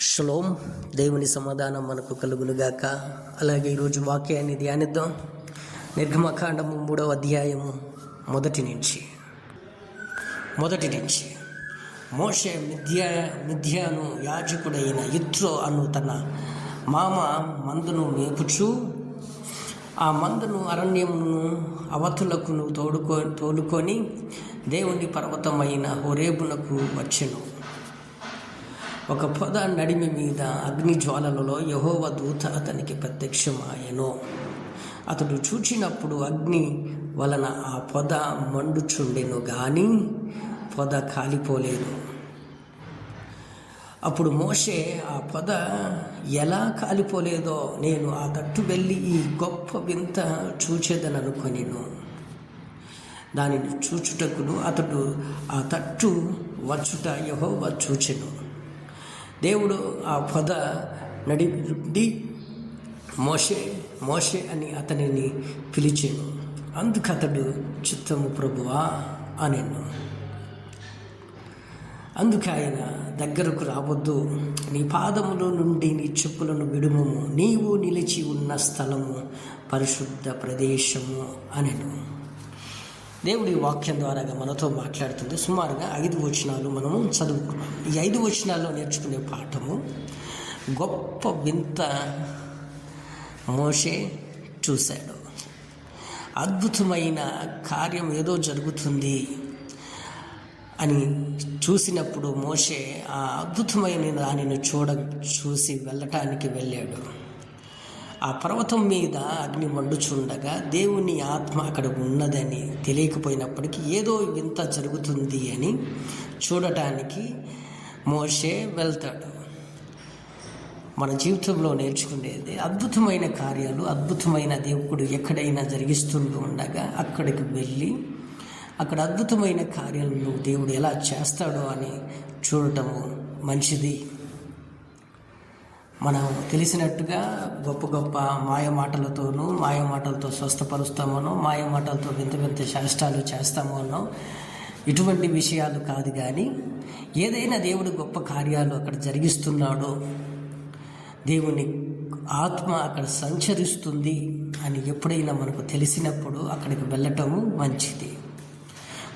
Shalom. దేవుని సమాధానం మనకు కలుగునుగాక. అలాగే ఈరోజు వాక్యాన్ని ధ్యానిద్దాం. నిర్గమకాండము 3వ అధ్యాయము మొదటి నుంచి మోషే మిద్యాను యాజకుడైన యిత్రో అను తన మామ మందను మేపుచు ఆ మందను అరణ్యమును అవతులకు తోలుకొని దేవుని పర్వతమైన హోరేబునకు వచ్చెను. ఒక పొద నడిమి మీద అగ్ని జ్వాలలలో యెహోవా దూత అతనికి ప్రత్యక్షమాయెను. అతడు చూచినప్పుడు అగ్ని వలన ఆ పొద మండుచుండెను గాని పొద కాలిపోలేదు. అప్పుడు మోషే ఆ పొద ఎలా కాలిపోలేదో నేను ఆ తట్టు వెళ్ళి ఈ గొప్ప వింత చూచేదననుకొనెను. దానిని చూచుటకును అతడు ఆ తట్టు వచ్చుట యెహోవా చూచెను. దేవుడు ఆ పొద నడిపి మోషే మోషే అని అతనిని పిలిచెను. అందుకు అతడు చిత్తము ప్రభువా అనెను. అందుకు ఆయన దగ్గరకు రావద్దు, నీ పాదముల నుండి నీ చెప్పులను విడుము, నీవు నిలిచి ఉన్న స్థలము పరిశుద్ధ ప్రదేశము అనెను. దేవుడి వాక్యం ద్వారాగా మనతో మాట్లాడుతుంది. సుమారుగా 5 వచనాలు మనము చదువుకున్నాం. ఈ 5 వచనాల్లో నేర్చుకునే పాఠము గొప్ప వింత మోషే చూశాడు. అద్భుతమైన కార్యం ఏదో జరుగుతుంది అని చూసినప్పుడు మోషే ఆ అద్భుతమైన దానిని చూసి వెళ్ళటానికి వెళ్ళాడు. ఆ పర్వతం మీద అగ్ని మండుచుండగా దేవుని ఆత్మ అక్కడ ఉన్నదని తెలియకపోయినప్పటికీ ఏదో వింత జరుగుతుంది అని చూడటానికి మోషే వెళ్తాడు. మన జీవితంలో నేర్చుకునేది అద్భుతమైన కార్యాలు, అద్భుతమైన దేవుడు ఎక్కడైనా జరిగిస్తుంటూ ఉండగా అక్కడికి వెళ్ళి అక్కడ అద్భుతమైన కార్యాలను దేవుడు ఎలా చేస్తాడో అని చూడటము మంచిది. మనం తెలిసినట్టుగా గొప్ప గొప్ప మాయమాటలతో స్వస్థపరుస్తామనో, మాయమాటలతో వింత వింత శాస్త్రాలు చేస్తామో అన్నో ఇటువంటి విషయాలు కాదు. కానీ ఏదైనా దేవుడు గొప్ప కార్యాలు అక్కడ జరిగిస్తున్నాడో, దేవుని ఆత్మ అక్కడ సంచరిస్తుంది అని ఎప్పుడైనా మనకు తెలిసినప్పుడు అక్కడికి వెళ్ళటము మంచిది.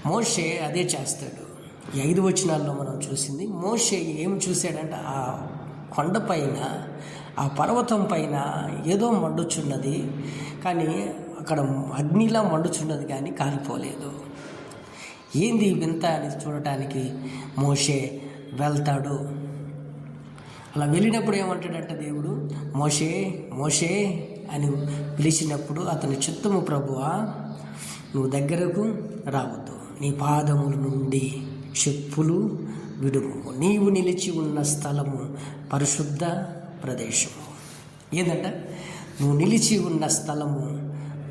మోషే అదే చేస్తాడు. ఈ 5 వచనాల్లో మనం చూసింది మోషే ఏం చూశాడంటే ఆ కొండపైన, ఆ పర్వతం పైన ఏదో మండుచున్నది, కానీ అక్కడ అగ్నిలా మండుచున్నది కానీ కాలిపోలేదు. ఏంది వింత అని చూడటానికి మోషే వెళ్తాడు. అలా వెళ్ళినప్పుడు ఏమంటాడంటే దేవుడు మోషే మోషే అని పిలిచినప్పుడు అతని చిత్తము ప్రభువా, నువ్వు దగ్గరకు రావద్దు, నీ పాదముల నుండి చెప్పులు విడుము, నీవు నిలిచి ఉన్న స్థలము పరిశుద్ధ ప్రదేశము. ఏంటంట? నువ్వు నిలిచి ఉన్న స్థలము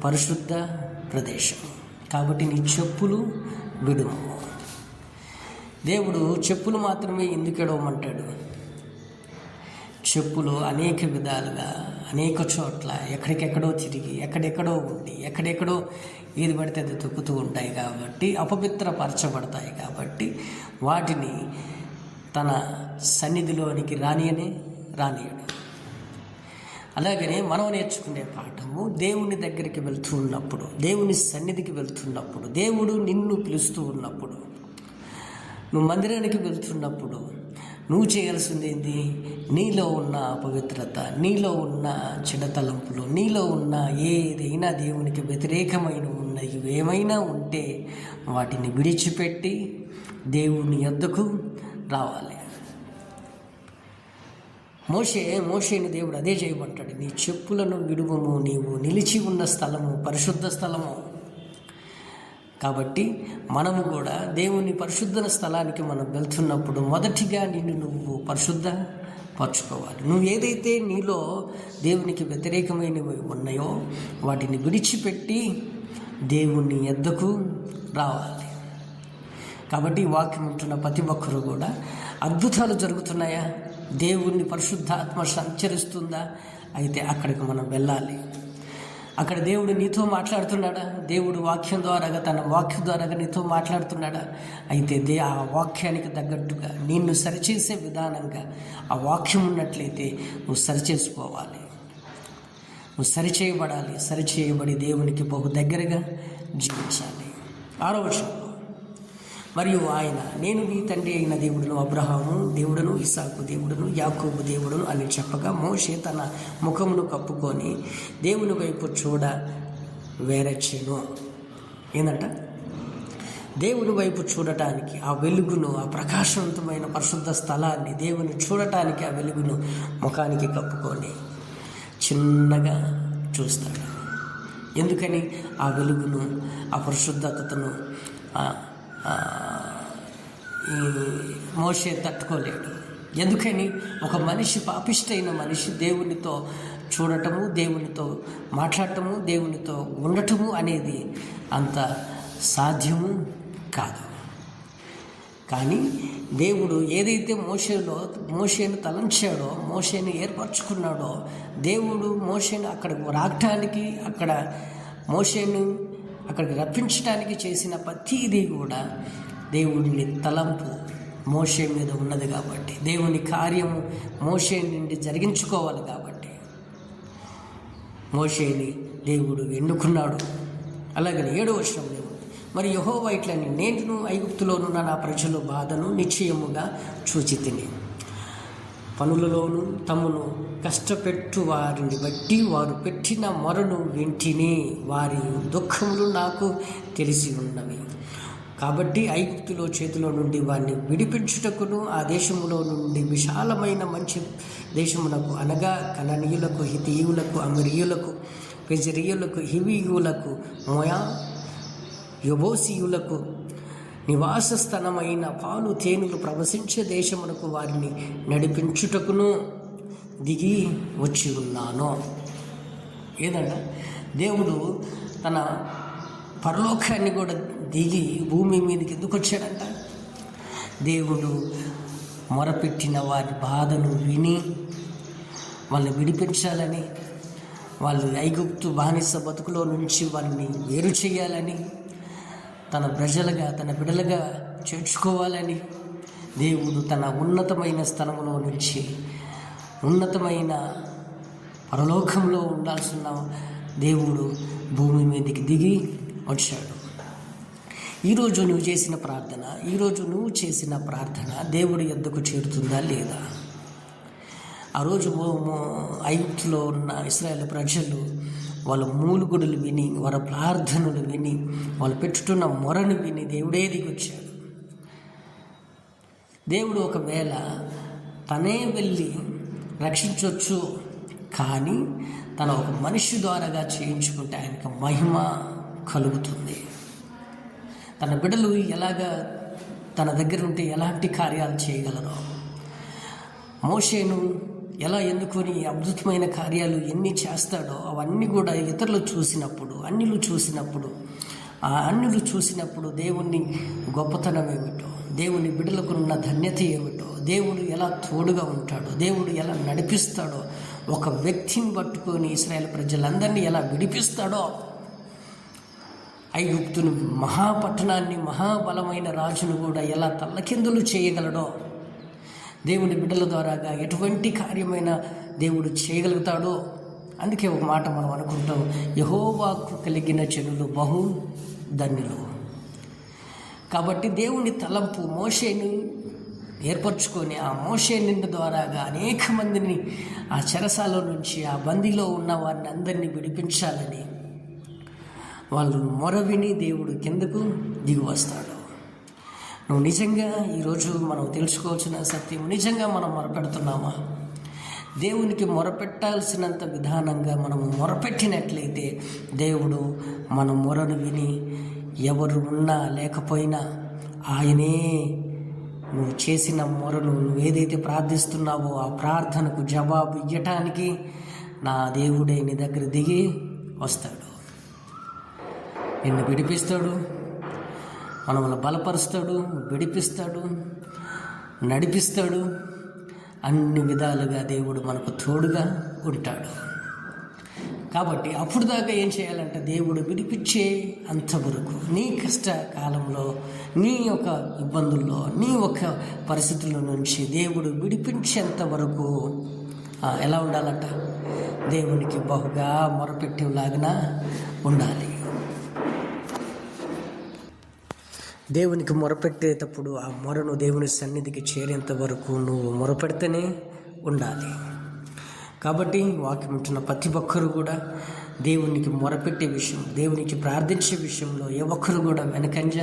పరిశుద్ధ ప్రదేశము, కాబట్టి నీ చెప్పులు విడుము. దేవుడు చెప్పులు మాత్రమే ఎందుకు ఎడవమంటాడు? చెప్పులు అనేక విధాలుగా అనేక చోట్ల ఎక్కడికెక్కడో తిరిగి ఎక్కడెక్కడో ఉండి ఎక్కడెక్కడో ఏది పడితే అది తొక్కుతూ ఉంటాయి కాబట్టి, అపవిత్రపరచబడతాయి కాబట్టి వాటిని తన సన్నిధిలోనికి రానియడు. అలాగనే మనం నేర్చుకునే పాఠము దేవుని దగ్గరికి వెళ్తూ ఉన్నప్పుడు, దేవుని సన్నిధికి వెళ్తున్నప్పుడు, దేవుడు నిన్ను పిలుస్తూ ఉన్నప్పుడు, నువ్వు మందిరానికి వెళ్తున్నప్పుడు నువ్వు చేయాల్సింది ఏంటి? నీలో ఉన్న అపవిత్రత, నీలో ఉన్న చెడతలంపులు, నీలో ఉన్న ఏదైనా దేవునికి వ్యతిరేకమైన ఉన్నవి ఏమైనా ఉంటే వాటిని విడిచిపెట్టి దేవుని యొద్దకు రావాలి. మోషేని దేవుడు అదే చేయమంటాడు. నీ చెప్పులను విడువము, నీవు నిలిచి ఉన్న స్థలము పరిశుద్ధ స్థలము. కాబట్టి మనము కూడా దేవుని పరిశుద్ధ స్థలానికి మనం వెళ్తున్నప్పుడు మొదటిగా నిన్ను నువ్వు పరిశుద్ధపరచుకోవాలి. నువ్వు ఏదైతే నీలో దేవునికి వ్యతిరేకమైనవి ఉన్నాయో వాటిని విడిచిపెట్టి దేవుని యొద్దకు రావాలి. కాబట్టి ఈ వాక్యం ఉంటున్న ప్రతి ఒక్కరూ కూడా అద్భుతాలు జరుగుతున్నాయా, దేవుని పరిశుద్ధాత్మ సంచరిస్తుందా, అయితే అక్కడికి మనం వెళ్ళాలి. అక్కడ దేవుడు నీతో మాట్లాడుతున్నాడా? దేవుడు వాక్యం ద్వారాగా, తన వాక్యం ద్వారాగా నీతో మాట్లాడుతున్నాడా? అయితే ఆ వాక్యానికి తగ్గట్టుగా నిన్ను సరిచేసే విధానంగా ఆ వాక్యం ఉన్నట్లయితే నువ్వు సరిచేసుకోవాలి, నువ్వు సరిచేయబడాలి. సరిచేయబడి దేవునికి బహు దగ్గరగా జీవించాలి. 6వ వచనంలో, మరియు ఆయన, నేను నీ తండ్రి అయిన దేవుడును, అబ్రహాము దేవుడును, ఇసాకు దేవుడును, యాకోబు దేవుడును అని చెప్పగా మోషే తన ముఖమును కప్పుకొని దేవుని వైపు చూడ వేరచెను. ఏందంట? దేవుని వైపు చూడటానికి, ఆ వెలుగును, ఆ ప్రకాశవంతమైన పరిశుద్ధ స్థలాన్ని, దేవుని చూడటానికి ఆ వెలుగును ముఖానికి కప్పుకొని చిన్నగా చూస్తాడు. ఎందుకని? ఆ వెలుగును, ఆ పరిశుద్ధతను ఈ మోషే తట్టుకోలేడు. ఎందుకని? ఒక మనిషి, పాపిష్టైన మనిషి దేవునితో చూడటము, దేవునితో మాట్లాడటము, దేవునితో ఉండటము అనేది అంత సాధ్యము కాదు. కానీ దేవుడు ఏదైతే మోషేను తలంచాడో, మోషేను ఏర్పరచుకున్నాడో, దేవుడు మోషేను అక్కడికి రావటానికి, అక్కడ మోషేను అక్కడికి రప్పించడానికి చేసిన ప్రతిదీ కూడా దేవుడిని తలంపు మోషే మీద ఉన్నది కాబట్టి, దేవుని కార్యము మోషే నుండి జరిగించుకోవాలి కాబట్టి మోషేని దేవుడు ఎన్నుకున్నాడు. అలాగే 7వ వచనంలో, మరి యెహోవా ఇట్లని, నేను ఐగుప్తులోనున్న నా ప్రజల బాధను నిశ్చయముగా చూచితిని. పనులలోనూ తమను కష్టపెట్టు వారిని బట్టి వారు పెట్టిన మొరను వింటిని, వారి దుఃఖములు నాకు తెలిసి ఉన్నవి. కాబట్టి ఐగుప్తులో చేతిలో నుండి వారిని విడిపించుటకును, ఆ దేశములో నుండి విశాలమైన మంచి దేశమునకు, అనగా కనానీయులకు, హితీయులకు, అమరీయులకు, పెజరీయులకు, హివీయులకు, మోయా యెబూసీయులకు నివాస స్థలమైన పాలు తేనెలు ప్రవశించే దేశమునకు వారిని నడిపించుటకును దిగి వచ్చి ఉన్నాను. ఏదంట? దేవుడు తన పరలోకాన్ని కూడా దిగి భూమి మీదకి ఎందుకు వచ్చాడంట? దేవుడు మొరపెట్టిన వారి బాధను విని వాళ్ళని విడిపించాలని, వాళ్ళు ఐగుప్తు బానిస బతుకులో నుంచి వాళ్ళని వేరు చేయాలని, తన ప్రజలుగా, తన బిడ్డలుగా చేర్చుకోవాలని దేవుడు తన ఉన్నతమైన స్థలంలో నుంచి, ఉన్నతమైన పరలోకంలో ఉండాల్సిన దేవుడు భూమి మీదకి దిగి వచ్చాడు. ఈరోజు నువ్వు చేసిన ప్రార్థన దేవుడి యొద్దకు చేరుతుందా లేదా? ఆ రోజు ఐగుప్తులో ఉన్న ఇశ్రాయేలు ప్రజలు వాళ్ళ మూలుగుడులు విని, వాళ్ళ ప్రార్థనలు విని, వాళ్ళు పెట్టుతున్న మొరను విని దేవుడే దిగి వచ్చాడు. దేవుడు ఒకవేళ తనే వెళ్ళి రక్షించవచ్చు, కానీ తన ఒక మనిషి ద్వారాగా చేయించుకుంటే ఆయనకు మహిమ కలుగుతుంది. తన బిడ్డలు ఎలాగా తన దగ్గర ఉంటే ఎలాంటి కార్యాలు చేయగలరో, మోషేను ఎలా ఎన్నుకొని అద్భుతమైన కార్యాలు ఎన్ని చేస్తాడో అవన్నీ కూడా ఇతరులు చూసినప్పుడు, అన్యులు చూసినప్పుడు దేవుని గొప్పతనం ఏమిటో, దేవుని బిడ్డలకు ఉన్న ధన్యత ఏమిటో, దేవుడు ఎలా తోడుగా ఉంటాడో, దేవుడు ఎలా నడిపిస్తాడో, ఒక వ్యక్తిని పట్టుకొని ఇశ్రాయేలు ప్రజలందరినీ ఎలా విడిపిస్తాడో, ఐగుప్తును మహాపట్టణాన్ని, మహాబలమైన రాజును కూడా ఎలా తల్లకిందులు చేయగలడో, దేవుని బిడ్డల ద్వారాగా ఎటువంటి కార్యమైన దేవుడు చేయగలుగుతాడో. అందుకే ఒక మాట మనం అనుకుంటాం, యెహోవాకు కలిగిన జనులు బహు ధన్యులు. కాబట్టి దేవుని తలంపు మోషేని ఏర్పరచుకొని, ఆ మోషే నిండు ద్వారాగా అనేక మందిని ఆ చెరసాల నుంచి, ఆ బందీలో ఉన్న వారిని అందరినీ విడిపించాలని వాళ్ళు మొరవిని దేవుడు కిందకు దిగి వస్తాడు. నువ్వు నిజంగా ఈరోజు మనం తెలుసుకోవాల్సిన సత్యం, నిజంగా మనం మొరపెడుతున్నామా? దేవునికి మొరపెట్టాల్సినంత విధానంగా మనము మొరపెట్టినట్లయితే దేవుడు మన మొరను విని, ఎవరు ఉన్నా లేకపోయినా ఆయనే నువ్వు చేసిన మొరను, నువ్వు ఏదైతే ప్రార్థిస్తున్నావో ఆ ప్రార్థనకు జవాబు ఇవ్వటానికి నా దేవుడే నీ దగ్గర దిగి వస్తాడు. నిన్ను విడిపిస్తాడు, మనల్ని బలపరుస్తాడు, విడిపిస్తాడు, నడిపిస్తాడు. అన్ని విధాలుగా దేవుడు మనకు తోడుగా ఉంటాడు. కాబట్టి అప్పుడు దాకా ఏం చేయాలంటే దేవుడు విడిపించే అంతవరకు నీ కష్ట కాలంలో, నీ యొక్క ఇబ్బందుల్లో, నీ యొక్క పరిస్థితుల నుంచి దేవుడు విడిపించేంత వరకు ఎలా ఉండాలంట? దేవునికి బహుగా మొరపెట్టేలాగా ఉండాలి. దేవునికి మొరపెట్టేటప్పుడు ఆ మొరను దేవుని సన్నిధికి చేరేంత వరకు నువ్వు మొరపెడితేనే ఉండాలి. కాబట్టి వాక్యం ఉంటున్న ప్రతి ఒక్కరు కూడా దేవునికి మొరపెట్టే విషయం, దేవునికి ప్రార్థించే విషయంలో ఏ ఒక్కరు కూడా వెనకంజ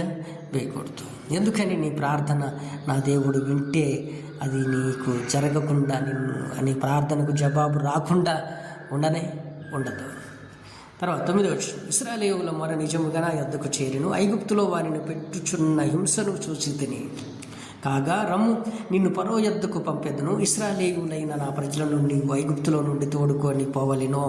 వేయకూడదు. ఎందుకని నీ ప్రార్థన నా దేవుడు వింటే అది నీకు జరగకుండా, నీ ప్రార్థనకు జవాబు రాకుండా ఉండదు. తర్వాత 9వ వచనం, ఇశ్రాయేలీయుల మొర నిజముగా నా యొద్దకు చేరెను, ఐగుప్తులో వారిని పెట్టుచున్న హింసను చూసి తిని, కాగా రమ్ము నిన్ను ఫరో యొద్దకు పంపెదను, ఇశ్రాయేలీయులైన నా ప్రజలను నీవు ఐగుప్తులో నుండి తోడుకొని పోవలెనో.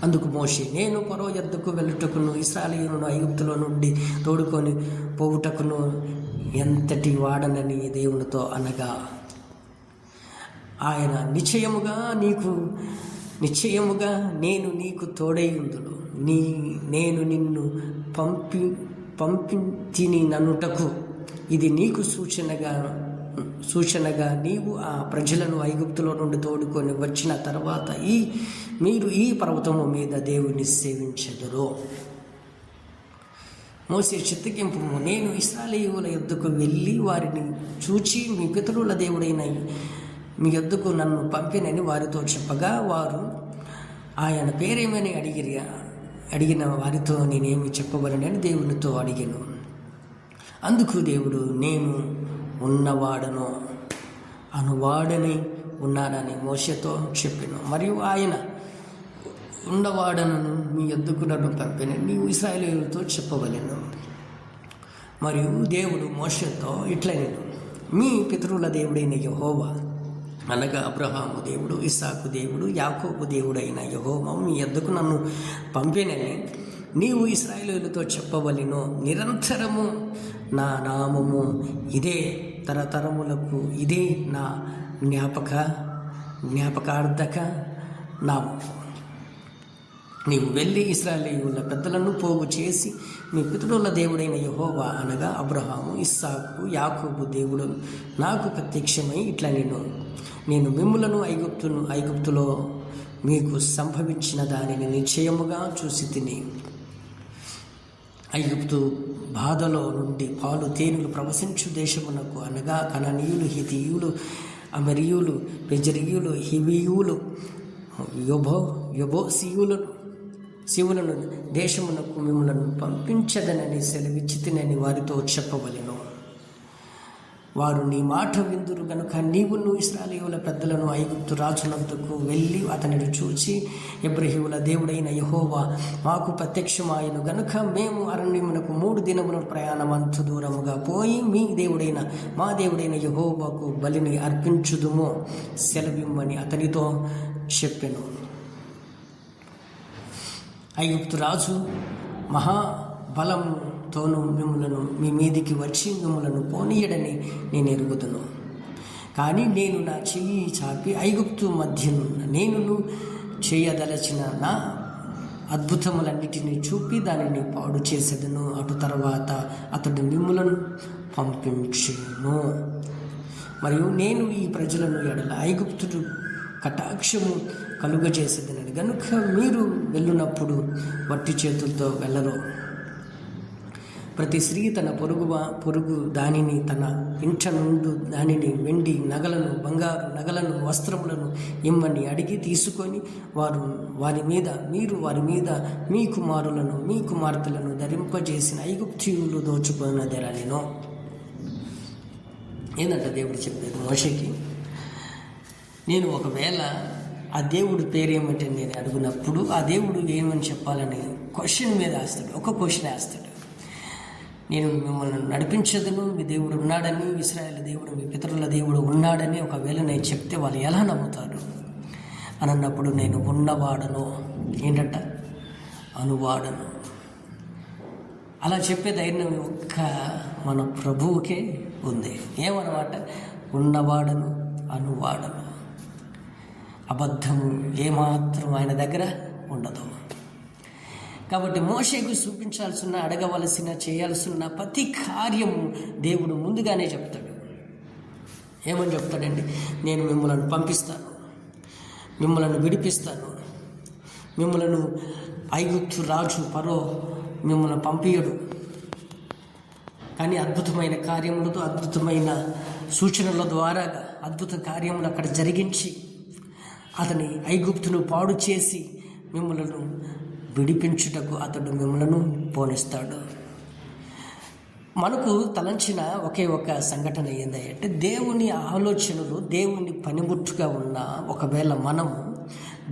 అందుకు మోషే, నేను ఫరో యొద్దకు వెళ్ళుటకును ఇశ్రాయేలీయులను ఐగుప్తులో నుండి తోడుకొని పోవుటకును ఎంతటి వాడనని దేవునితో అనగా, ఆయన నిశ్చయముగా నేను నీకు తోడై ఉందును, నేను నిన్ను పంపించిని నన్నుటకు ఇది నీకు సూచనగా నీవు ఆ ప్రజలను ఐగుప్తులో నుండి తోడుకొని వచ్చిన తర్వాత మీరు ఈ పర్వతము మీద దేవుని సేవించెదరు. మోసే చిత్తగింపు, నేను ఇశ్రాయేలీయుల యొద్దకు వెళ్ళి వారిని చూచి మీ పితరుల దేవుడైన మీ యొద్దకు నన్ను పంపినని వారితో చెప్పగా, వారు ఆయన పేరేమని అడిగిన వారితో నేనేమి చెప్పవలనని దేవునితో అడిగాను. అందుకు దేవుడు, నేను ఉన్నవాడను అనువాడని ఉన్నానని మోషేతో చెప్పాను. మరియు ఆయన ఉన్నవాడను మీ యొద్దకు నన్ను పంపిన నీవు ఇశ్రాయేలీయులతో చెప్పవలెను. మరియు దేవుడు మోషేతో ఇట్లనెను, మీ పితరుల దేవుడైన యెహోవా అనగా అబ్రహాము దేవుడు, ఇస్సాకు దేవుడు, యాకోబు దేవుడైన యెహోవా మీ యొద్దకు నన్ను పంపినని నీవు ఇశ్రాయేలీయులతో చెప్పవలెను. నిరంతరము నా నామము ఇదే, తరతరములకు ఇదే నా జ్ఞాపకార్థక నామము. నీవు వెళ్ళి ఇశ్రాయేలీయుల పెద్దలను పోగు చేసి మీ పితరుల దేవుడైన యెహోవా అనగా అబ్రహాము, ఇస్సాకు, యాకోబు దేవుడు నాకు ప్రత్యక్షమై ఇట్లా నేను మిమ్ములను ఐగుప్తులో మీకు సంభవించిన దానిని నిశ్చయముగా చూసి తిని, ఐగుప్తు బాధలో నుండి పాలు తేనెలు ప్రవశించు దేశమునకు అనగా కనానీయులు, హితీయులు, అమరీయులు, పెజరీయులు, హివీయులు, శివులను దేశమునకు మిమ్మలను పంపించదనని సెలవిచ్చితినని వారితో చెప్పవలెను. వారు నీ మాట విందురు గనుక నీవును ఇశ్రాయేలీయుల పెద్దలను ఐగుప్తు రాజునొద్దకు వెళ్ళి అతనిని చూచి, ఇబ్రాహీముల దేవుడైన యెహోవా మాకు ప్రత్యక్షమాయను గనుక మేము అరణ్యమునకు 3 దినముల ప్రయాణమంత దూరముగా పోయి మా దేవుడైన యెహోవాకు బలిని అర్పించుదుము, సెలవిమ్మని అతనితో చెప్పెను. ఐగుప్తు రాజు మహాబలంతోనూ మిమ్ములను మీ మీదికి వచ్చి మిమ్ములను పోనీయడని నేను ఎరుగుదును. కానీ నేను నా చెయ్యి చాపి ఐగుప్తు మధ్యనున్న నేను చేయదలచిన నా అద్భుతములన్నిటినీ చూపి దానిని పాడు చేసేదను. అటు తర్వాత అతడు మిమ్ములను పంపించును. మరియు నేను ఈ ప్రజలను ఎడల ఐగుప్తుడు కటాక్షము కలుగజేసేదనని గనుక మీరు వెళ్ళునప్పుడు వట్టి చేతులతో వెళ్ళరు. ప్రతి స్త్రీ తన పొరుగు దానిని తన ఇంట నుండి దానిని వెండి నగలను, బంగారు నగలను, వస్త్రములను ఇమ్మని అడిగి తీసుకొని వారి మీద మీ కుమారులను మీ కుమార్తెలను ధరింపజేసిన ఐగుప్తీయులు దోచుకొనదెరనెను. ఏంటంటే దేవుడు చెప్పేది మోషేకి, నేను ఒకవేళ ఆ దేవుడు పేరేమంటే నేను అడిగినప్పుడు ఆ దేవుడు ఏమని చెప్పాలని క్వశ్చన్ మీద వేస్తాడు, ఒక క్వశ్చన్ వేస్తాడు. నేను మిమ్మల్ని నడిపించదును, మీ దేవుడు ఉన్నాడని, ఇశ్రాయేలు దేవుడు మీ పితరుల దేవుడు ఉన్నాడని ఒకవేళ నేను చెప్తే వాళ్ళు ఎలా నమ్ముతారు అని అన్నప్పుడు, నేను ఉన్నవాడను ఏంటంట అనువాడను అలా చెప్పే ధైర్యం ఒక్క మన ప్రభువుకే ఉంది. ఏమన్నమాట? ఉన్నవాడను అనువాడను. అబద్ధము ఏమాత్రం ఆయన దగ్గర ఉండదు. కాబట్టి మోషేకు చూపించాల్సిన, అడగవలసిన, చేయాల్సిన ప్రతి కార్యము దేవుడు ముందుగానే చెప్తాడు. ఏమని చెప్తాడండి? నేను మిమ్మల్ని పంపిస్తాను, మిమ్మల్ని విడిపిస్తాను, మిమ్మల్ని ఐగుప్తు రాజు ఫరో మిమ్మల్ని పంపియడు, కానీ అద్భుతమైన కార్యములతో, అద్భుతమైన సూచనల ద్వారా అద్భుత కార్యములు అక్కడ జరిగించి అతని ఐగుప్తును పాడు చేసి మిమ్మల్ని విడిపించుటకు అతడు మిమ్మల్ని పోనిస్తాడు. మనకు తలంచిన ఒకే ఒక సంఘటన ఏంటంటే, దేవుని ఆలోచనలు దేవుని పనిముట్టుగా ఉన్న ఒకవేళ మనము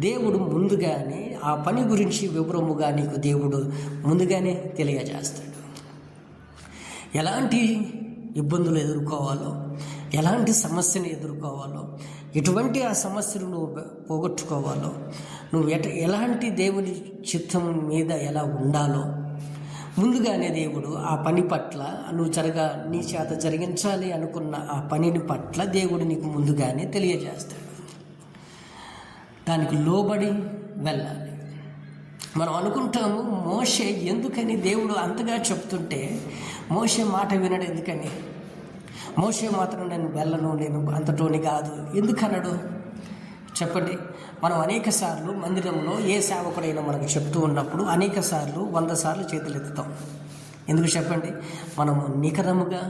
దేవుడు ముందుగానే ఆ పని గురించి వివరముగా నీకు దేవుడు ముందుగానే తెలియజేస్తాడు. ఎలాంటి ఇబ్బందులు ఎదుర్కోవాలో, ఎలాంటి సమస్యను ఎదుర్కోవాలో, ఎటువంటి ఆ సమస్యను నువ్వు పోగొట్టుకోవాలో, నువ్వు ఎలాంటి దేవుని చిత్తం మీద ఎలా ఉండాలో ముందుగానే దేవుడు ఆ పని పట్ల నీ చేత జరిగించాలి అనుకున్న ఆ పనిని పట్ల దేవుడు నీకు ముందుగానే తెలియజేస్తాడు. దానికి లోబడి వెళ్ళాలి. మనం అనుకుంటాము, మోషే ఎందుకని దేవుడు అంతగా చెప్తుంటే మోషే మాట వినడు ఎందుకని? మోషే మాత్రం నేను వెళ్ళను, నేను అంతటోని కాదు ఎందుకన్నాడు చెప్పండి? మనం అనేక సార్లు మందిరంలో ఏ సేవకుడైనా మనకు చెప్తూ ఉన్నప్పుడు అనేక సార్లు 100 సార్లు చేతులు ఎత్తుతాం. ఎందుకు చెప్పండి? మనము నికరముగా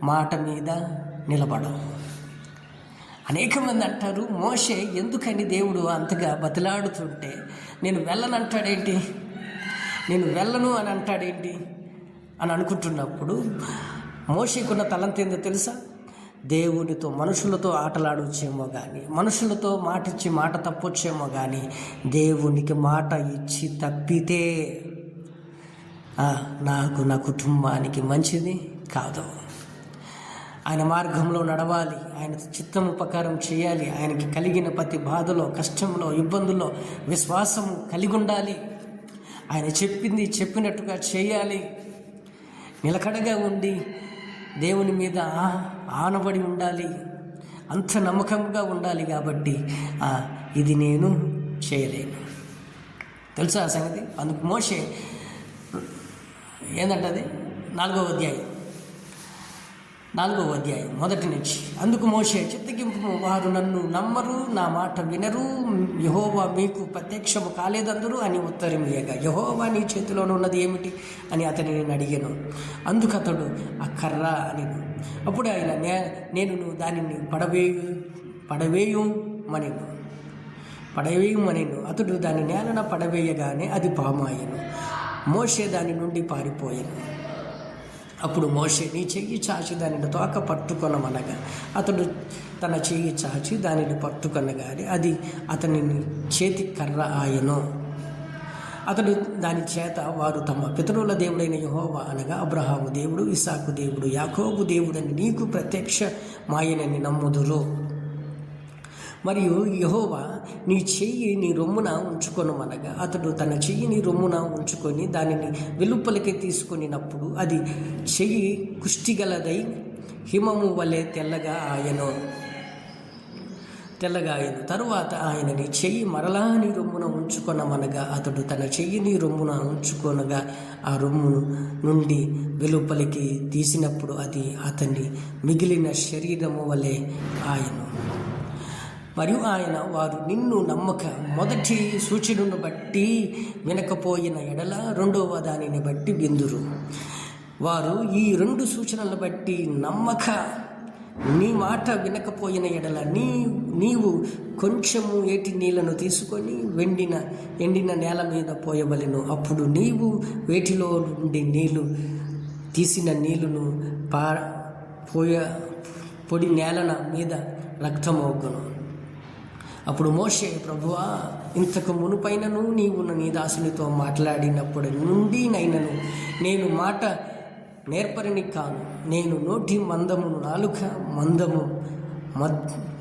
మాట మీద నిలబడం. అనేక మంది అంటారు, మోషే ఎందుకని దేవుడు అంతగా బతిలాడుతుంటే నేను వెళ్ళనంటాడేంటి, నేను వెళ్ళను అని అంటాడేంటి అని అనుకుంటున్నప్పుడు, మోషేకున్న తలంత ఏందో తెలుసా? దేవునితో, మనుషులతో ఆటలాడొచ్చేమో కానీ, మనుషులతో మాట ఇచ్చి మాట తప్పొచ్చేమో కానీ, దేవునికి మాట ఇచ్చి తప్పితే నాకు, నా కుటుంబానికి మంచిది కాదు. ఆయన మార్గంలో నడవాలి, ఆయన చిత్తము ప్రకారం చేయాలి, ఆయనకి కలిగిన ప్రతి బాధలో, కష్టంలో, ఇబ్బందుల్లో విశ్వాసము కలిగి ఉండాలి, ఆయన చెప్పింది చెప్పినట్టుగా చేయాలి, నిలకడగా ఉండి దేవుని మీద ఆనబడి ఉండాలి, అంత నమ్మకంగా ఉండాలి. కాబట్టి ఇది నేను చేయలేను. తెలుసా ఆ సంగతి? అందుకు మోషే ఏందంటది 4వ అధ్యాయం 1 నుంచి. అందుకు మోషే చిత్తగింపు, వారు నన్ను నమ్మరు, నా మాట వినరు, యెహోవా మీకు ప్రత్యక్షము కాలేదందరూ అని ఉత్తరం ఇయ్యగా, యెహోవా నీ చేతిలోనే ఉన్నది ఏమిటి అని అతని నేను అడిగాను. అందుకు అతడు ఆ కర్ర అని. అప్పుడు ఆయన నేను దానిని పడవేయమనెను. అతడు దాని నేలన పడవేయగానే అది పామాయను. మోషే దాని నుండి పారిపోయాను. అప్పుడు మోషే నీ చెయ్యి చాచి దానిని తోక పట్టుకొనమనగా అతడు తన చెయ్యి చాచి దానిని పట్టుకొనగానే అది అతని చేతి కర్ర ఆయను. అతడు దాని చేత వారు తమ పితరుల దేవుడైన యెహోవా అనగా అబ్రహాము దేవుడు, ఇస్సాకు దేవుడు, యాకోబు దేవుడని నీకు ప్రత్యక్షమాయనని నమ్ముదురు. మరియు యెహోవా నీ చెయ్యి నీ రొమ్మున ఉంచుకొనమనగా అతడు తన చెయ్యిని రొమ్మున ఉంచుకొని దానిని వెలుపలికి తీసుకొనినప్పుడు అది చెయ్యి కుష్టిగలదై హిమము వలె తెల్లగా ఆయను. తరువాత ఆయనని చెయ్యి మరలా నీ రొమ్మున ఉంచుకొనమనగా అతడు తన చెయ్యిని రొమ్మున ఉంచుకొనగా ఆ రొమ్మును నుండి వెలుపలికి తీసినప్పుడు అది అతని మిగిలిన శరీరము వలె ఆయను. మరియు ఆయన వారు నిన్ను నమ్మక మొదటి సూచనను బట్టి వినకపోయిన ఎడల రెండవ దానిని బట్టి విందురు. వారు ఈ 2 సూచనలను బట్టి నమ్మక నీ మాట వినకపోయిన ఎడల నీవు కొంచెము ఏటి నీళ్లను తీసుకొని ఎండిన నేల మీద పోయవలెను. అప్పుడు నీవు వేటిలో నుండి తీసిన నీళ్లను పొడి నేలన మీద రక్తమోగును. అప్పుడు మోషే, ప్రభువా, ఇంతకు మునుపైనను నీవు నీ దాసునితో మాట్లాడినప్పటి నుండి నేను మాట నేర్పరిని కాను. నేను నోటి మందము, నాలుక మందము,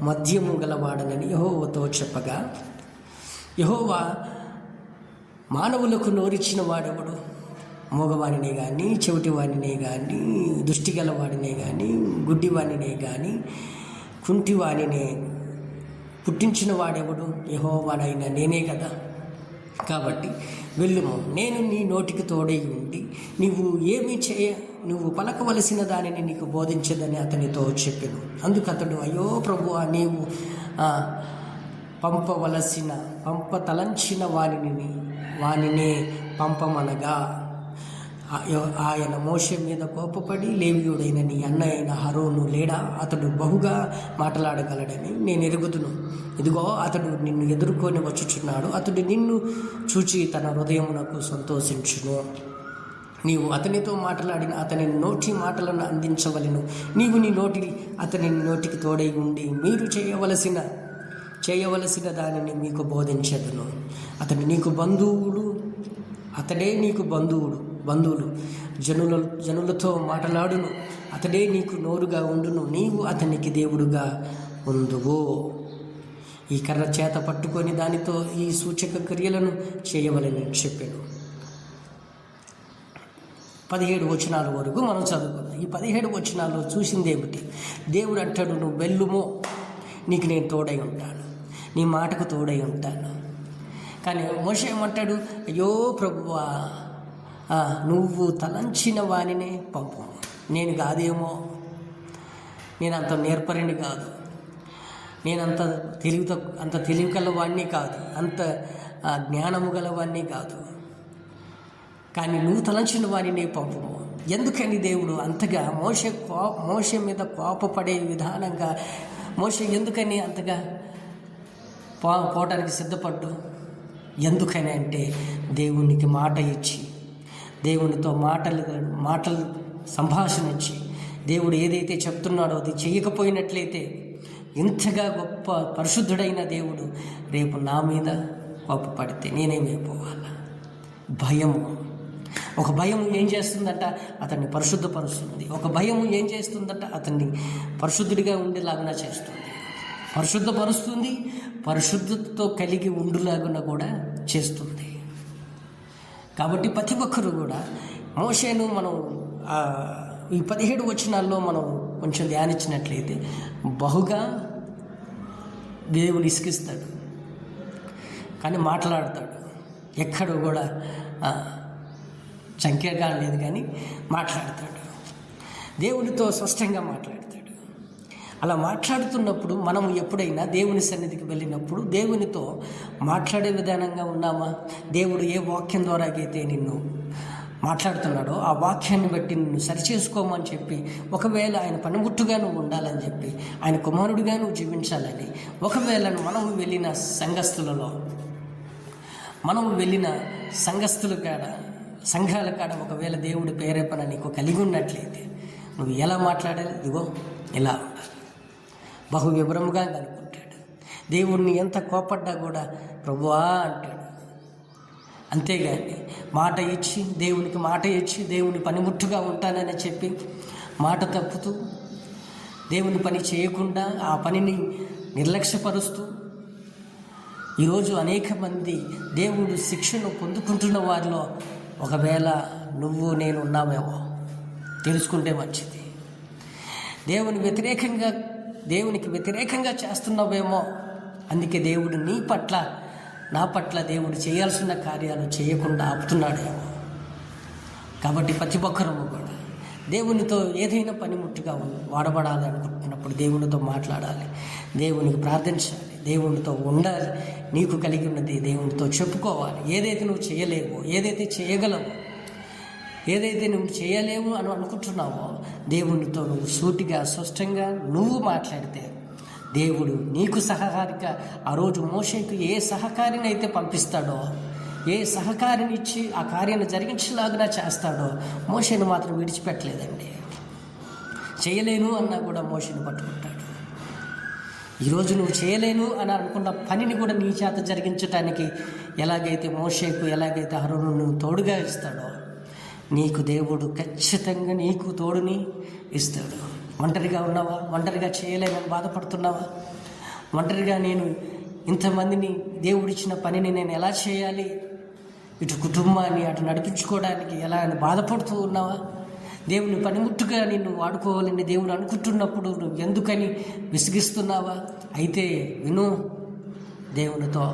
మద్యము గలవాడనని యెహోవాతో చెప్పగా, యెహోవా మానవులకు నోరిచ్చిన వాడెవడు? మోగవాడినే కానీ, చెవిటివాడినే కానీ, దృష్టి గలవాడినే కానీ, గుడ్డివాడినే కానీ, కుంటివాడినే పుట్టించిన వాడెవడు? యెహోవానైన నేనే కదా. కాబట్టి వెళ్ళుము, నేను నీ నోటికి తోడై ఉండి నువ్వు పలకవలసిన దానిని నీకు బోధించదని అతనితో చెప్పెను. అందుకు అతడు, అయ్యో ప్రభువా, నీవు పంపతలంచిన వానినే పంపమనగా ఆయన మోషే మీద కోపపడి, లేవీయుడైన నీ అన్న అయిన అహరోను లేడా? అతడు బహుగా మాట్లాడగలడని నేను ఎరుగుదును. ఇదిగో అతడు నిన్ను ఎదుర్కొని వచ్చుచున్నాడు. అతడు నిన్ను చూచి తన హృదయమునకు సంతోషించును. నీవు అతనితో మాట్లాడిన అతని నోటి మాటలను అందించవలెను. నీవు అతని నోటికి తోడై ఉండి మీరు చేయవలసిన దానిని మీకు బోధించదును. అతడే నీకు బంధువులు జనులతో మాట్లాడును. అతడే నీకు నోరుగా ఉండును. నీవు అతనికి దేవుడుగా ఉందువు. ఈ కర్ర చేత పట్టుకొని దానితో ఈ సూచక క్రియలను చేయవలని చెప్పాను. 17 వచనాల వరకు మనం చదువుకున్నాం. ఈ 17 వచనాల్లో చూసింది ఏమిటి? దేవుడు అంటాడు, నువ్వు వెళ్ళుమో, నీకు నేను తోడై ఉంటాను, నీ మాటకు తోడై ఉంటాను. కానీ మోషే ఏమంటాడు? అయ్యో ప్రభువా, నువ్వు తలంచిన వానినే పంపు. నేను కాదేమో, నేను అంత నేర్పరిని కాదు, నేను అంత తెలివి గలవాడిని కాదు, అంత జ్ఞానము గలవాడిని కాదు, కానీ నువ్వు తలంచిన వారిని పంపుము. ఎందుకని దేవుడు అంతగా మోషే మీద కోపపడే విధానంగా మోషే ఎందుకని అంతగా పోవటానికి సిద్ధపడ్డు? ఎందుకని అంటే దేవునికి మాట ఇచ్చి, దేవునితో మాటలు సంభాషణ ఇచ్చి, దేవుడు ఏదైతే చెప్తున్నాడో అది చేయకపోయినట్లయితే ఇంతగా గొప్ప పరిశుద్ధుడైన దేవుడు రేపు నా మీద కోపపడితే నేనేమైపోవాలా? ఒక భయము ఏం చేస్తుందంట? అతన్ని పరిశుద్ధపరుస్తుంది. ఒక భయము ఏం చేస్తుందంట? అతన్ని పరిశుద్ధుడిగా ఉండేలాగా చేస్తుంది, పరిశుద్ధపరుస్తుంది, పరిశుద్ధతతో కలిగి ఉండులాగున కూడా చేస్తుంది. కాబట్టి ప్రతి ఒక్కరు కూడా మోషేను మనం ఈ 17 వచనాల్లో మనం కొంచెం ధ్యానించినట్లయితే బహుగా దేవుడు ఇసుకిస్తాడు, కానీ మాట్లాడతాడు. ఎక్కడ కూడా సంఖ్యగా లేదు, కానీ మాట్లాడతాడు. దేవునితో స్పష్టంగా మాట్లాడతాడు. అలా మాట్లాడుతున్నప్పుడు మనం ఎప్పుడైనా దేవుని సన్నిధికి వెళ్ళినప్పుడు దేవునితో మాట్లాడే విధానంగా ఉన్నామా? దేవుడు ఏ వాక్యం ద్వారా అయితే నిన్ను మాట్లాడుతున్నాడో ఆ వాక్యాన్ని బట్టి నిన్ను సరిచేసుకోమని చెప్పి, ఒకవేళ ఆయన పనిముట్టుగా నువ్వు ఉండాలని చెప్పి, ఆయన కుమారుడిగా నువ్వు జీవించాలని, ఒకవేళ మనం వెళ్ళిన సంఘాల కాడ ఒకవేళ దేవుడి ప్రేరేపణ నీకు కలిగి ఉన్నట్లయితే నువ్వు ఎలా మాట్లాడాలి? ఇదిగో ఇలా ఉండాలి. బహు వివరముగా అనుకుంటాడు. దేవుడిని ఎంత కోపడ్డా కూడా ప్రభువా అంటాడు. అంతేగాని దేవునికి మాట ఇచ్చి దేవుని పనిముట్టుగా ఉంటానని చెప్పి మాట తప్పుతూ దేవుని పని చేయకుండా ఆ పనిని నిర్లక్ష్యపరుస్తూ ఈరోజు అనేక మంది దేవుడు శిక్షను పొందుకుంటున్న వారిలో ఒకవేళ నేను ఉన్నామేమో తెలుసుకుంటే మంచిది. దేవునికి వ్యతిరేకంగా చేస్తున్నావేమో, అందుకే దేవుడు నా పట్ల దేవుడు చేయాల్సిన కార్యాలు చేయకుండా ఆపుతున్నాడేమో. కాబట్టి ప్రతి ఒక్కరము కూడా దేవునితో ఏదైనా పనిముట్టుగా వాడబడాలి అనుకుంటున్నప్పుడు దేవునితో మాట్లాడాలి, దేవునికి ప్రార్థించాలి, దేవునితో ఉండాలి. నీకు కలిగి ఉన్నది దేవునితో చెప్పుకోవాలి. ఏదైతే నువ్వు చేయలేవో, ఏదైతే చేయగలవో, ఏదైతే నువ్వు చేయలేవు అని అనుకుంటున్నావో దేవునితో నువ్వు సూటిగా స్పష్టంగా నువ్వు మాట్లాడితే దేవుడు నీకు సహకారిగా ఆ రోజు మోషేకు ఏ సహకారిని అయితే పంపిస్తాడో, ఏ సహకారిని ఇచ్చి ఆ కార్యాన్ని జరిగించేలాగా చేస్తాడో మోషేను మాత్రం విడిచిపెట్టలేదండి. చేయలేను అన్నా కూడా మోషేను పట్టుకుంటాడు. ఈరోజు నువ్వు చేయలేను అని అనుకున్న పనిని కూడా నీ చేత జరిగించటానికి ఎలాగైతే మోషేకు అహరోను నువ్వు తోడుగా ఇస్తాడో, నీకు దేవుడు ఖచ్చితంగా నీకు తోడుని ఇస్తాడు. ఒంటరిగా ఉన్నావా? ఒంటరిగా చేయలేనని బాధపడుతున్నావా? ఒంటరిగా నేను ఇంతమందిని దేవుడిచ్చిన పనిని నేను ఎలా చేయాలి, ఇటు కుటుంబాన్ని అటు నడిపించుకోవడానికి ఎలా అని బాధపడుతూ ఉన్నావా? దేవుని పనిముట్టుగా నిన్ను వాడుకోవాలని దేవుడు అనుకుంటున్నప్పుడు నువ్వు ఎందుకని విసిగిస్తున్నావా? అయితే విను, దేవునితో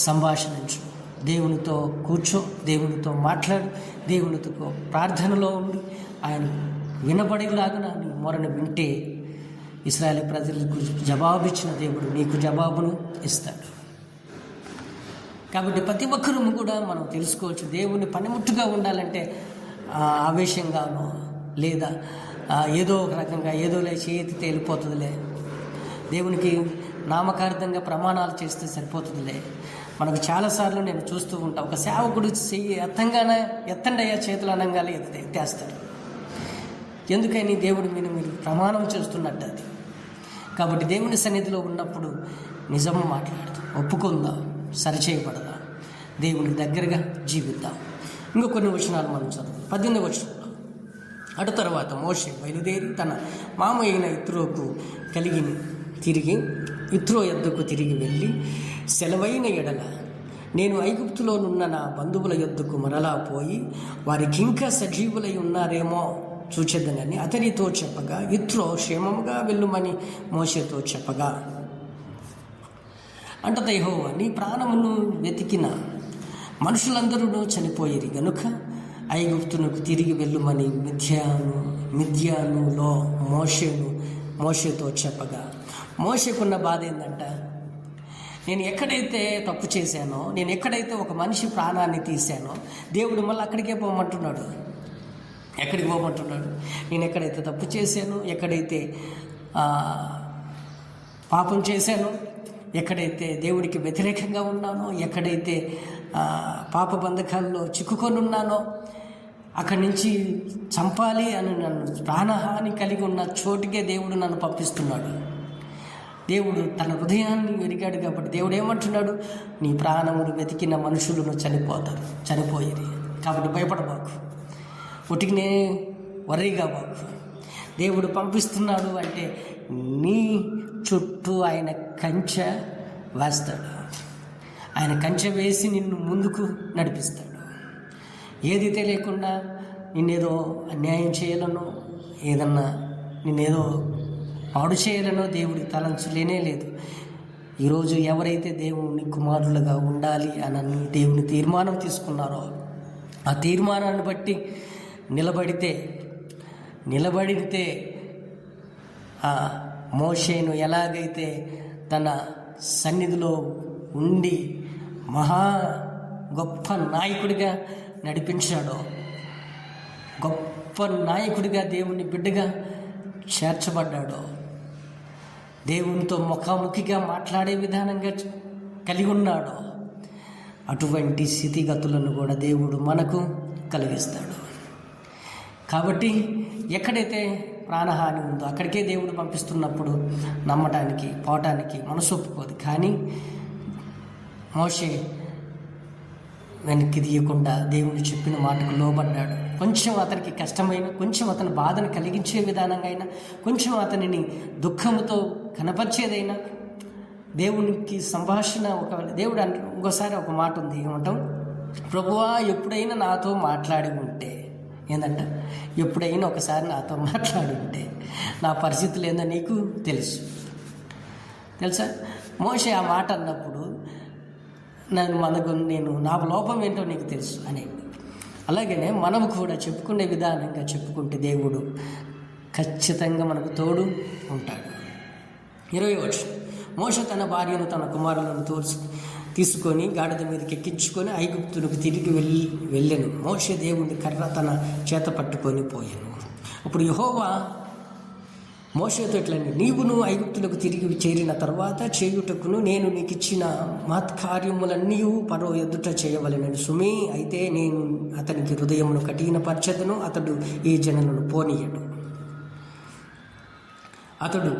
సంభాషించు, దేవునితో కూర్చో, దేవునితో మాట్లాడు, దేవునితో ప్రార్థనలో ఉండి ఆయన వినబడేలాగా నీ మొరను వింటే ఇశ్రాయేలు ప్రజలకు జవాబిచ్చిన దేవుడు నీకు జవాబును ఇస్తాడు. కాబట్టి ప్రతి ఒక్కరూ కూడా మనం తెలుసుకోవచ్చు, దేవుని పనిముట్టుగా ఉండాలంటే ఆవేశంగానో లేదా ఏదో ఒక రకంగా ఏదోలే చేతి తేలిపోతుందిలే, దేవునికి నామకార్థంగా ప్రమాణాలు చేస్తే సరిపోతుందిలే. మనకు చాలాసార్లు నేను చూస్తూ ఉంటాను, ఒక సేవకుడు చెయ్యి ఎత్తండి అయ్యా చేతులు అనగానే ఎత్తేస్తాడు. ఎందుకని దేవుడి మీద మీరు ప్రమాణం చేస్తున్నట్టు అది. కాబట్టి దేవుని సన్నిధిలో ఉన్నప్పుడు నిజము మాట్లాడుతూ ఒప్పుకుందాం, సరిచేయబడదాం, దేవునికి దగ్గరగా జీవిద్దాం. ఇంకా కొన్ని వచనాలు మనం చదువు. 18వ వచనంలో, అటు తర్వాత మోషే బయలుదేరి తన మామ అయిన ఇత్రోకు తిరిగి ఇత్రో యొద్దకు తిరిగి వెళ్ళి, సెలవైన ఎడల నేను ఐగుప్తులోనున్న నా బంధువుల యొద్దకు మరలా పోయి వారికింకా సజీవులై ఉన్నారేమో చూచెదనని అతనితో చెప్పగా, ఇత్రో క్షేమముగా వెళ్ళుమని మోషేతో చెప్పగా, అంటత యెహోవా నీ ప్రాణమును వెతికిన మనుషులందరూ చనిపోయిరి గనుక ఐగుప్తునకు తిరిగి వెళ్ళుమని మిద్యానులో మోషేతో చెప్పగా, మోషేకున్న బాధ ఏంటంట, నేను ఎక్కడైతే తప్పు చేశానో, నేను ఎక్కడైతే ఒక మనిషి ప్రాణాన్ని తీశానో దేవుడు మళ్ళీ అక్కడికే పోమంటున్నాడు. ఎక్కడికి పోమంటున్నాడు? నేను ఎక్కడైతే తప్పు చేశానో, ఎక్కడైతే పాపం చేశానో, ఎక్కడైతే దేవుడికి వ్యతిరేకంగా ఉన్నానో, ఎక్కడైతే పాప బంధకాల్లో చిక్కుకొని ఉన్నానో అక్కడి నుంచి చంపాలి అని నన్ను ప్రాణహాని కలిగి ఉన్న చోటుకే దేవుడు నన్ను పంపిస్తున్నాడు. దేవుడు తన హృదయాన్ని ఎరిగాడు కాబట్టి దేవుడు ఏమంటున్నాడు, నీ ప్రాణమును వెతికిన మనుషులను చనిపోయేది కాబట్టి భయపడబాకు, ఒటికినే వర్రీగా బాకు. దేవుడు పంపిస్తున్నాడు అంటే నీ చుట్టూ ఆయన కంచె వేస్తాడు. ఆయన కంచె వేసి నిన్ను ముందుకు నడిపిస్తాడు. ఏది తెలియకుండా నిన్నేదో అన్యాయం చేయాలనో, ఏదన్నా నిన్నేదో పాడు చేయాలనో దేవుడి తలంచలేనే లేదు. ఈరోజు ఎవరైతే దేవుని కుమారులుగా ఉండాలి అని దేవుని తీర్మానం తీసుకున్నారో ఆ తీర్మానాన్ని బట్టి నిలబడితే మోషేను ఎలాగైతే తన సన్నిధిలో ఉండి మహా గొప్ప నాయకుడిగా నడిపించాడో, గొప్ప నాయకుడిగా దేవుని బిడ్డగా చేర్చబడ్డాడో, దేవునితో ముఖాముఖిగా మాట్లాడే విధానంగా కలిగి ఉన్నాడో, అటువంటి స్థితిగతులను కూడా దేవుడు మనకు కలిగిస్తాడు. కాబట్టి ఎక్కడైతే ప్రాణహాని ఉందో అక్కడికే దేవుడు పంపిస్తున్నప్పుడు నమ్మటానికి పోవటానికి మనసు ఒప్పుకోదు. కానీ మోషే వెనక్కి తీయకుండా దేవుడు చెప్పిన మాటకు లోబడ్డాడు. కొంచెం అతనికి కష్టమైన, కొంచెం అతని బాధను కలిగించే విధానంగా అయినా, కొంచెం అతనిని దుఃఖంతో కనపరిచేదైనా దేవునికి సంభాషణ దేవుడు ఇంకోసారి ఒక మాట ఉంది, ఏమంటాం, ప్రభువా ఎప్పుడైనా నాతో మాట్లాడి ఉంటే, ఏంటంట, ఎప్పుడైనా ఒకసారి నాతో మాట్లాడి ఉంటే నా పరిస్థితులు ఏందో నీకు తెలుసా. మోషే ఆ మాట అన్నప్పుడు నేను నా లోపం ఏంటో నీకు తెలుసు అని. అలాగనే మనం కూడా చెప్పుకునే విధానంగా చెప్పుకుంటే దేవుడు ఖచ్చితంగా మనకు తోడు ఉంటాడు. 20వ వచనం, మోషే తన భార్యను తన కుమారులను తీసుకొని గాడిద మీదకి ఎక్కించుకొని ఐగుప్తులకు తిరిగి వెళ్ళాను. మోషే దేవుని కర్ర తన చేత పట్టుకొని పోయాను. అప్పుడు యెహోవా మోషేతో ఇట్లని, నీవును ఐగుప్తులకు తిరిగి చేరిన తర్వాత చేయుటకును నేను నీకు ఇచ్చిన మహత్కార్యములన్నీ ఫరో ఎదుట చేయవలెనని సుమే. అయితే నేను అతనికి హృదయమును కఠినపరచెదను, అతడు ఈ జనులను పోనీయడు. అతడు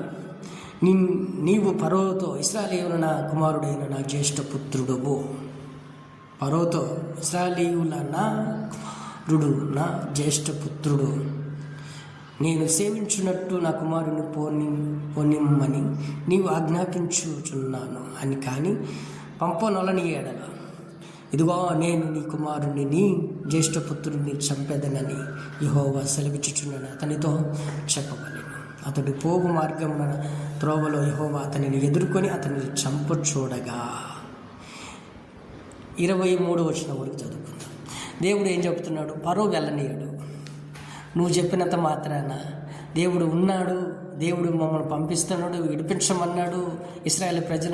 నీవు ఫరోతో, ఇశ్రాయేలీయుల నా కుమారుడైన నా జ్యేష్ఠ పుత్రుడువు, ఫరోతో ఇశ్రాయేలీయుల నా కుమారుడు, నా జ్యేష్ఠ పుత్రుడు, నేను సేవించున్నట్టు నా కుమారుని పోనిమ్మని నీవు ఆజ్ఞాపించుచున్నాను అని. కానీ పంపనొలని ఎడల, ఇదిగో నేను నీ కుమారుని నీ జ్యేష్ఠపుత్రుడిని చంపెదనని యెహోవా సెలవిచ్చుచున్నాను అతనితో చెప్పవలెను. అతడు పోగు మార్గమున త్రోవలో యెహోవా అతనిని ఎదుర్కొని అతనిని చంపచూడగా, 23 వచనం వరకు చదువుకుందాం. దేవుడు ఏం చెప్తున్నాడు? ఫరో వెళ్ళనీయడు. నువ్వు చెప్పినంత మాత్రాన దేవుడు ఉన్నాడు, దేవుడు మమ్మల్ని పంపిస్తున్నాడు, విడిపించమన్నాడు, ఇశ్రాయేలు ప్రజలు